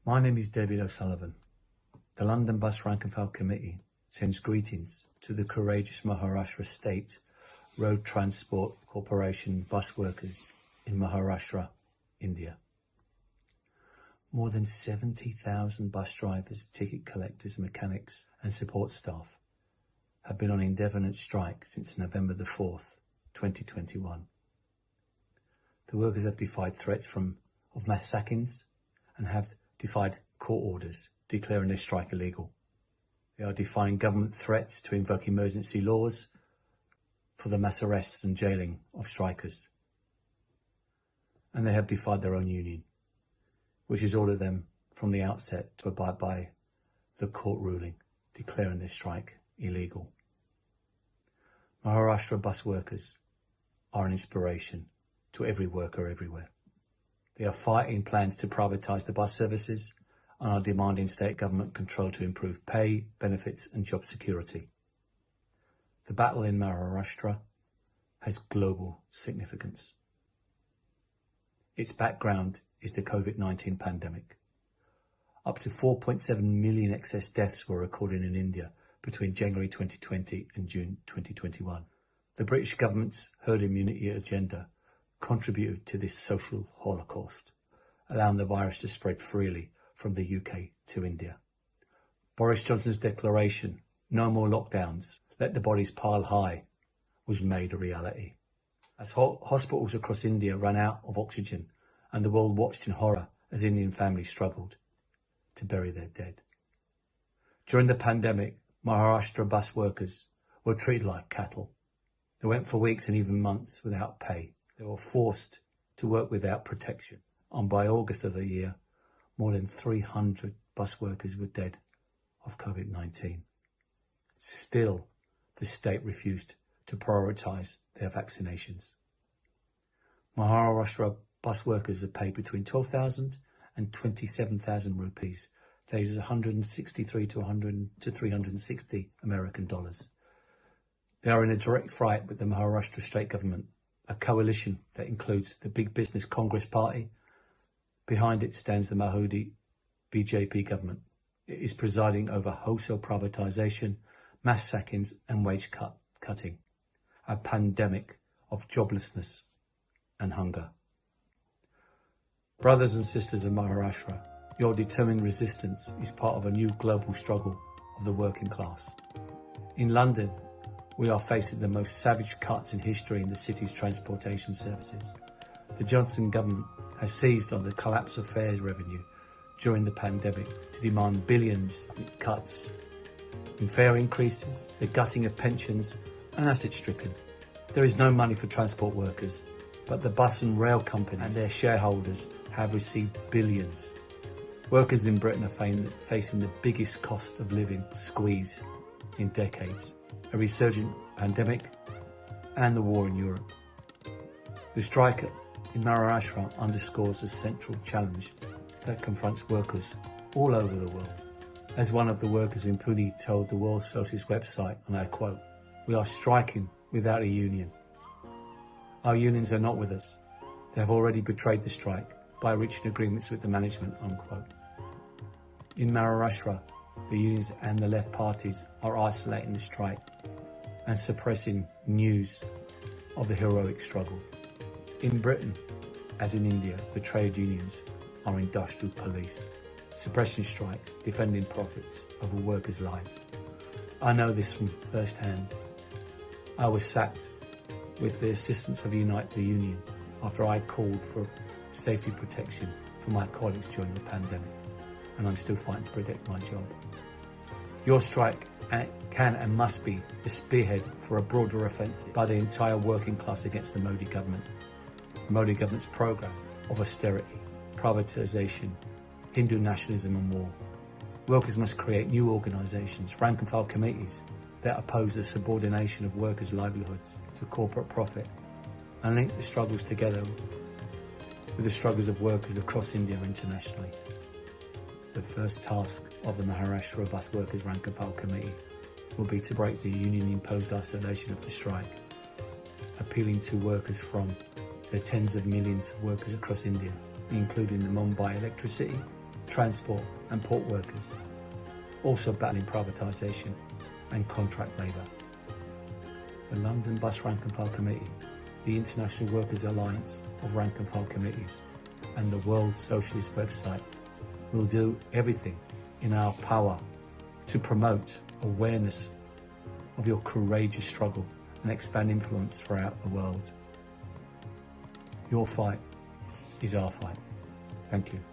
My name is David O'Sullivan. The London Bus Rank and File Committee sends greetings to the courageous Maharashtra State Road Transport Corporation bus workers in Maharashtra, India. More than 70,000 bus drivers, ticket collectors, mechanics and support staff have been on indefinite strike since November the 4th, 2021. The workers have defied threats of mass sackings and have defied court orders declaring their strike illegal. They are defying government threats to invoke emergency laws for the mass arrests and jailing of strikers. And they have defied their own union, which has ordered them from the outset to abide by the court ruling declaring their strike illegal. Maharashtra bus workers are an inspiration to every worker everywhere. They are fighting plans to privatise the bus services and are demanding state government control to improve pay, benefits and job security. The battle in Maharashtra has global significance. Its background is the COVID-19 pandemic. Up to 4.7 million excess deaths were recorded in India between January 2020 and June 2021. The British government's herd immunity agenda contributed to this social holocaust, allowing the virus to spread freely from the UK to India. Boris Johnson's declaration, no more lockdowns, let the bodies pile high, was made a reality. As hospitals across India ran out of oxygen and the world watched in horror as Indian families struggled to bury their dead. During the pandemic, Maharashtra bus workers were treated like cattle. They went for weeks and even months without pay. They were forced to work without protection. And by August of the year, more than 300 bus workers were dead of COVID-19. Still, the state refused to prioritise their vaccinations. Maharashtra bus workers are paid between 12,000 and 27,000 rupees. That is 163 to 360 American dollars. They are in a direct fight with the Maharashtra state government, a coalition that includes the Big Business Congress Party. Behind it stands the Modi BJP government. It is presiding over wholesale privatisation, mass sackings and wage cutting, a pandemic of joblessness and hunger. Brothers and sisters of Maharashtra, your determined resistance is part of a new global struggle of the working class. In London, we are facing the most savage cuts in history in the city's transportation services. The Johnson government has seized on the collapse of fares revenue during the pandemic to demand billions in cuts in fare increases, the gutting of pensions and asset stripping. There is no money for transport workers, but the bus and rail companies and their shareholders have received billions. Workers in Britain are facing the biggest cost of living squeeze in decades, a resurgent pandemic and the war in Europe. The strike in Maharashtra underscores a central challenge that confronts workers all over the world. As one of the workers in Pune told the World Socialist website, and I quote, "We are striking without a union. Our unions are not with us. They have already betrayed the strike by reaching agreements with the management," unquote. In Maharashtra, the unions and the left parties are isolating the strike and suppressing news of the heroic struggle. In Britain, as in India, the trade unions are industrial police, suppressing strikes, defending profits over workers' lives. I know this from first hand. I was sacked with the assistance of Unite the Union after I called for safety protection for my colleagues during the pandemic, and I'm still fighting to protect my job. Your strike can and must be the spearhead for a broader offensive by the entire working class against the Modi government. The Modi government's programme of austerity, privatisation, Hindu nationalism and war. Workers must create new organisations, rank and file committees that oppose the subordination of workers' livelihoods to corporate profit and link the struggles together with the struggles of workers across India internationally. The first task of the Maharashtra Bus Workers Rank and File Committee will be to break the union-imposed isolation of the strike, appealing to workers from the tens of millions of workers across India, including the Mumbai Electricity, transport and port workers, also battling privatisation and contract labour. The London Bus Rank and File Committee, the International Workers' Alliance of Rank and File Committees, and the World Socialist website will do everything in our power to promote awareness of your courageous struggle and expand influence throughout the world. Your fight is our fight. Thank you.